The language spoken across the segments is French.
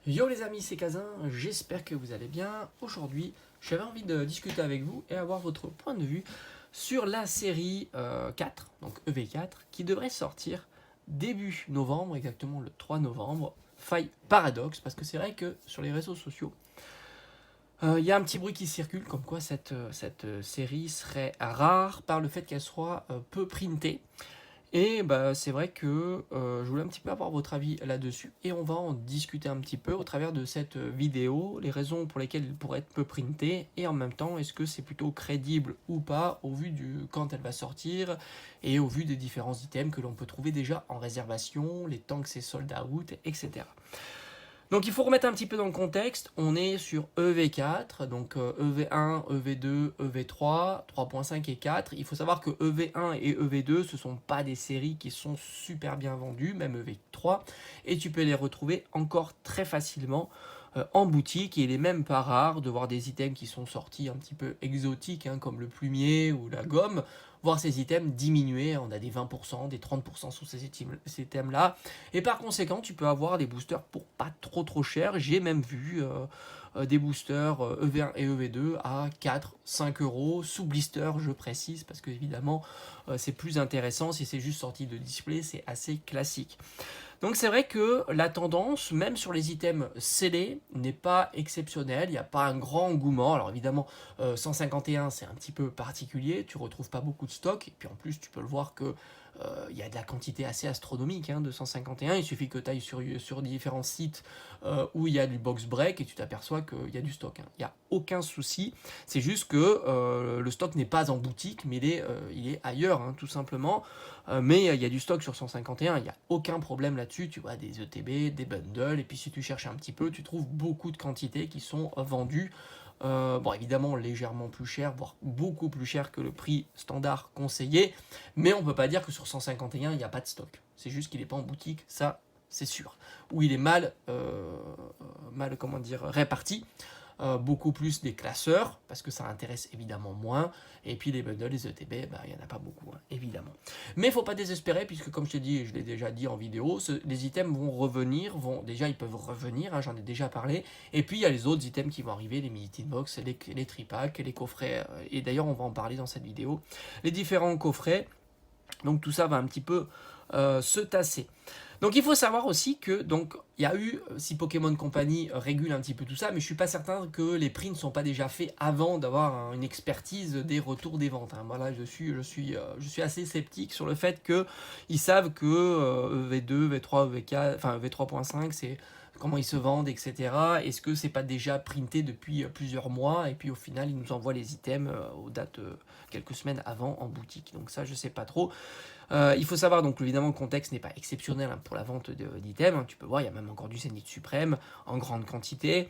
Yo les amis, c'est Kazin, j'espère que vous allez bien. Aujourd'hui, j'avais envie de discuter avec vous et avoir votre point de vue sur la série 4, donc EV4, qui devrait sortir début novembre, exactement le 3 novembre, faille Paradox, parce que c'est vrai que sur les réseaux sociaux, il y a un petit bruit qui circule comme quoi cette série serait rare par le fait qu'elle soit peu printée. Et bah, c'est vrai que je voulais un petit peu avoir votre avis là-dessus et on va en discuter un petit peu au travers de cette vidéo, les raisons pour lesquelles il pourrait être peu printé et en même temps est-ce que c'est plutôt crédible ou pas au vu du quand elle va sortir et au vu des différents items que l'on peut trouver déjà en réservation, les temps que c'est sold out, etc. Donc il faut remettre un petit peu dans le contexte, on est sur EV4, donc EV1, EV2, EV3, 3.5 et 4. Il faut savoir que EV1 et EV2, ce ne sont pas des séries qui sont super bien vendues, même EV3, et tu peux les retrouver encore très facilement en boutique, et il est même pas rare de voir des items qui sont sortis un petit peu exotiques, hein, comme le plumier ou la gomme, voir ces items diminuer, on a des 20%, des 30% sur ces items-là, et par conséquent, tu peux avoir des boosters pour pas trop cher. J'ai même vu des boosters EV1 et EV2 à 4-5 euros sous blister, je précise, parce que évidemment, c'est plus intéressant. Si c'est juste sorti de display, c'est assez classique. Donc c'est vrai que la tendance, même sur les items scellés, n'est pas exceptionnelle. Il n'y a pas un grand engouement. Alors évidemment, 151 c'est un petit peu particulier. Tu retrouves pas beaucoup de stock. Et puis en plus, tu peux le voir que il y a de la quantité assez astronomique, hein, de 151. Il suffit que tu ailles sur différents sites où il y a du box break et tu t'aperçois qu'il y a du stock, hein. Il n'y a aucun souci. C'est juste que le stock n'est pas en boutique, mais il est ailleurs, hein, tout simplement. Mais il y a du stock sur 151, il n'y a aucun problème là-dessus. Tu vois, des ETB, des bundles, et puis si tu cherches un petit peu, tu trouves beaucoup de quantités qui sont vendues. Bon, évidemment, légèrement plus cher, voire beaucoup plus cher que le prix standard conseillé, mais on peut pas dire que sur 151, il n'y a pas de stock. C'est juste qu'il n'est pas en boutique, ça, c'est sûr. Ou il est mal comment dire, réparti. Beaucoup plus des classeurs, parce que ça intéresse évidemment moins, et puis les bundles, les ETB, bah, il n'y en a pas beaucoup, hein, évidemment. Mais il ne faut pas désespérer, puisque comme je t'ai dit, et je l'ai déjà dit en vidéo, les items vont revenir, déjà ils peuvent revenir, hein, j'en ai déjà parlé, et puis il y a les autres items qui vont arriver, les mini box, les tripacks, les coffrets, et d'ailleurs on va en parler dans cette vidéo, les différents coffrets, donc tout ça va un petit peu se tasser. Donc il faut savoir aussi que donc il y a eu, si Pokémon Company régule un petit peu tout ça, mais je suis pas certain que les prix ne sont pas déjà faits avant d'avoir une expertise des retours des ventes, hein. Voilà, je suis assez sceptique sur le fait qu'ils savent que V2, V3, V4, enfin V3.5, c'est comment ils se vendent, etc. Est-ce que c'est pas déjà printé depuis plusieurs mois et puis au final ils nous envoient les items aux dates quelques semaines avant en boutique. Donc ça je sais pas trop. Il faut savoir donc évidemment le contexte n'est pas exceptionnel, hein, pour la vente d'items, hein. Tu peux voir, il y a même encore du Zénith Suprême en grande quantité.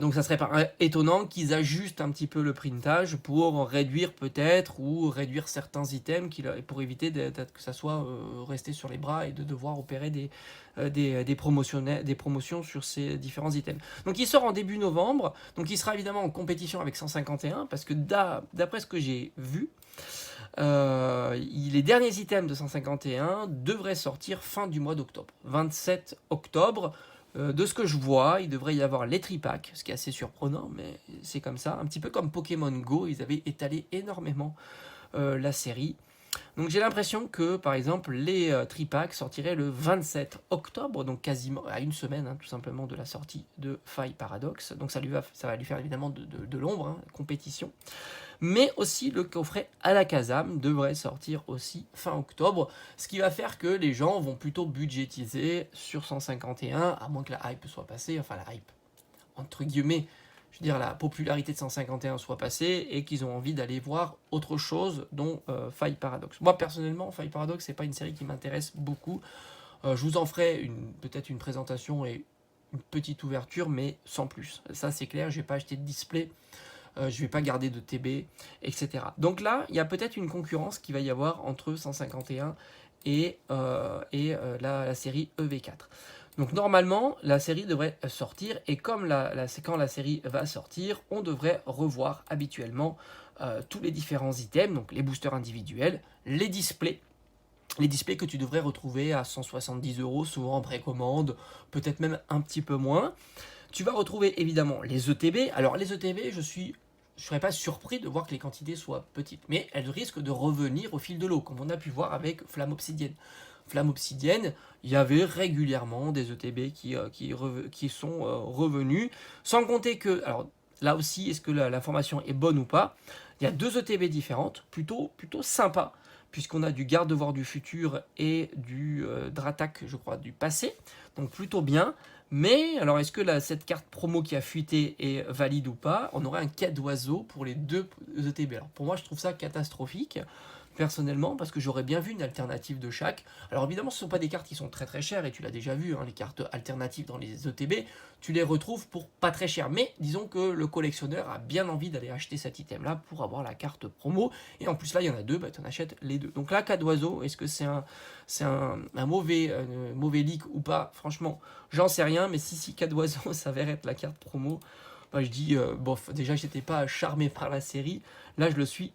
Donc ça serait pas étonnant qu'ils ajustent un petit peu le printage pour réduire peut-être ou réduire certains items pour éviter que ça soit resté sur les bras et de devoir opérer des promotions sur ces différents items. Donc il sort en début novembre, donc il sera évidemment en compétition avec 151 parce que d'après ce que j'ai vu, les derniers items de 151 devraient sortir fin du mois d'octobre, 27 octobre. De ce que je vois, il devrait y avoir les tripacks, ce qui est assez surprenant, mais c'est comme ça. Un petit peu comme Pokémon Go, ils avaient étalé énormément la série. Donc j'ai l'impression que, par exemple, les tripacks sortiraient le 27 octobre, donc quasiment à une semaine, hein, tout simplement, de la sortie de Faille Paradox. Donc ça va lui faire évidemment de l'ombre, hein, compétition. Mais aussi le coffret à la Kazam devrait sortir aussi fin octobre, ce qui va faire que les gens vont plutôt budgétiser sur 151, à moins que la hype soit passée, enfin la hype, entre guillemets, je veux dire la popularité de 151 soit passée et qu'ils ont envie d'aller voir autre chose, dont Faille Paradox. Moi personnellement, Faille Paradox, c'est pas une série qui m'intéresse beaucoup. Je vous en ferai peut-être une présentation et une petite ouverture, mais sans plus. Ça c'est clair, j'ai pas acheté de display. Je ne vais pas garder de TB, etc. Donc là, il y a peut-être une concurrence qui va y avoir entre 151 et la série EV4. Donc normalement, la série devrait sortir, et comme quand la série va sortir, on devrait revoir habituellement tous les différents items, donc les boosters individuels, les displays, les displays que tu devrais retrouver à 170 €, souvent en précommande, peut-être même un petit peu moins. Tu vas retrouver évidemment les ETB. Alors les ETB, je ne serais pas surpris de voir que les quantités soient petites, mais elles risquent de revenir au fil de l'eau, comme on a pu voir avec Flamme Obsidienne. Flamme Obsidienne, il y avait régulièrement des ETB qui sont revenus, sans compter que, alors là aussi, est-ce que l'information est bonne ou pas? Il y a deux ETB différentes, plutôt sympa, puisqu'on a du Garde-Voir du futur et du Dratak, je crois, du passé, donc plutôt bien. Mais alors, est-ce que cette carte promo qui a fuité est valide ou pas? On aurait un cas d'oiseau pour les deux ETB. Alors pour moi, je trouve ça catastrophique, personnellement, parce que j'aurais bien vu une alternative de chaque. Alors évidemment, ce ne sont pas des cartes qui sont très très chères, et tu l'as déjà vu, hein, les cartes alternatives dans les ETB, tu les retrouves pour pas très cher. Mais disons que le collectionneur a bien envie d'aller acheter cet item-là pour avoir la carte promo, et en plus là, il y en a deux, bah, tu en achètes les deux. Donc là, cas d'oiseau, est-ce que c'est un mauvais leak ou pas? Franchement, j'en sais rien, mais si cas d'oiseau s'avère être la carte promo, bah, je dis, bof, déjà, j'étais pas charmé par la série, là, je le suis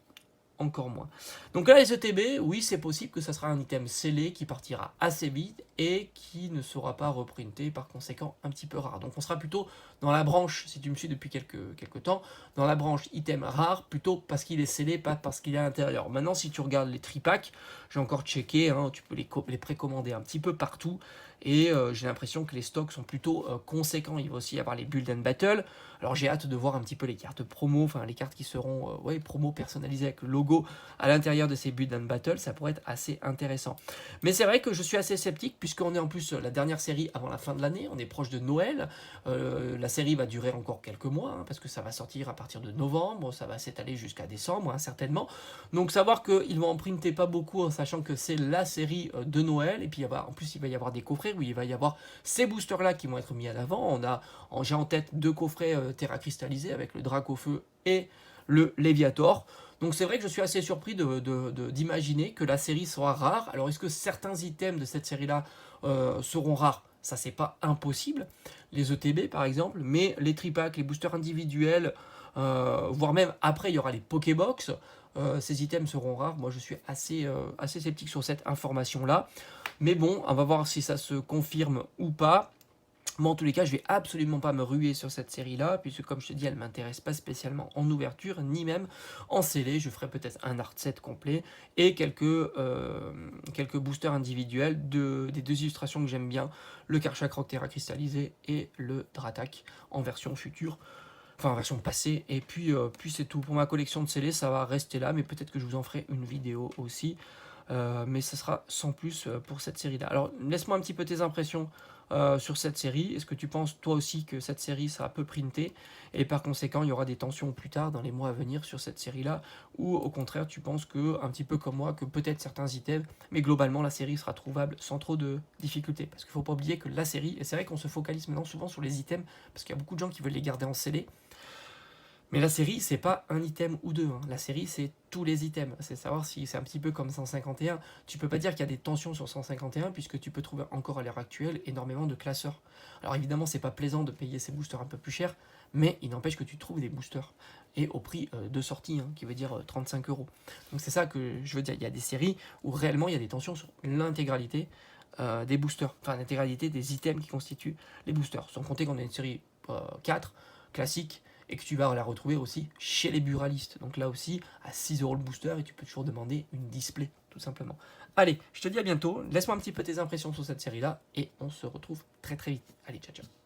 encore moins. Donc là, les ETB, oui, c'est possible que ça sera un item scellé qui partira assez vite et qui ne sera pas reprinté, par conséquent un petit peu rare. Donc on sera plutôt dans la branche, si tu me suis depuis quelques temps, dans la branche item rare, plutôt parce qu'il est scellé, pas parce qu'il est à l'intérieur. Maintenant, si tu regardes les tripacks, j'ai encore checké, hein, tu peux les précommander un petit peu partout, et j'ai l'impression que les stocks sont plutôt conséquents. Il va aussi y avoir les Build and Battle. Alors j'ai hâte de voir un petit peu les cartes promo, enfin les cartes qui seront promo personnalisées avec le logo à l'intérieur de ces Build and Battle, ça pourrait être assez intéressant. Mais c'est vrai que je suis assez sceptique, puisqu'on est en plus la dernière série avant la fin de l'année, on est proche de Noël, la série va durer encore quelques mois, hein, parce que ça va sortir à partir de novembre, ça va s'étaler jusqu'à décembre, hein, certainement. Donc savoir qu'ils vont en printer pas beaucoup, en sachant que c'est la série de Noël, et puis en plus il va y avoir des coffrets où il va y avoir ces boosters là qui vont être mis à l'avant. J'ai en tête deux coffrets Terra cristallisés avec le Dracofeu et le Léviator. Donc c'est vrai que je suis assez surpris d'imaginer que la série sera rare. Alors est-ce que certains items de cette série là seront rares? Ça, c'est pas impossible, les ETB par exemple, mais les tripacks, les boosters individuels, voire même après il y aura les Pokébox, ces items seront rares. Moi je suis assez sceptique sur cette information là, mais bon, on va voir si ça se confirme ou pas. Moi, en tous les cas, je vais absolument pas me ruer sur cette série-là, puisque comme je te dis, elle m'intéresse pas spécialement en ouverture, ni même en scellé. Je ferai peut-être un art set complet et quelques boosters individuels des deux illustrations que j'aime bien, le Karchak Rock Terra cristallisé et le Dratak en version future. Enfin, en version passée, et puis c'est tout. Pour ma collection de scellés, ça va rester là, mais peut-être que je vous en ferai une vidéo aussi. Mais ce sera sans plus pour cette série-là. Alors, laisse-moi un petit peu tes impressions sur cette série. Est-ce que tu penses toi aussi que cette série sera peu printée et par conséquent il y aura des tensions plus tard dans les mois à venir sur cette série-là, ou au contraire tu penses que, un petit peu comme moi, que peut-être certains items, mais globalement la série sera trouvable sans trop de difficultés? Parce qu'il ne faut pas oublier que la série, et c'est vrai qu'on se focalise maintenant souvent sur les items, parce qu'il y a beaucoup de gens qui veulent les garder en scellé, mais la série, c'est pas un item ou deux, hein. La série, c'est tous les items. C'est savoir si c'est un petit peu comme 151. Tu peux pas dire qu'il y a des tensions sur 151, puisque tu peux trouver encore à l'heure actuelle énormément de classeurs. Alors évidemment, c'est pas plaisant de payer ces boosters un peu plus cher, mais il n'empêche que tu trouves des boosters. Et au prix de sortie, hein, qui veut dire 35 €. Donc c'est ça que je veux dire. Il y a des séries où réellement il y a des tensions sur l'intégralité des boosters. Enfin, l'intégralité des items qui constituent les boosters. Sans compter qu'on a une série 4, classique, et que tu vas la retrouver aussi chez les buralistes. Donc là aussi, à 6 € le booster, et tu peux toujours demander une display, tout simplement. Allez, je te dis à bientôt. Laisse-moi un petit peu tes impressions sur cette série-là, et on se retrouve très très vite. Allez, ciao ciao.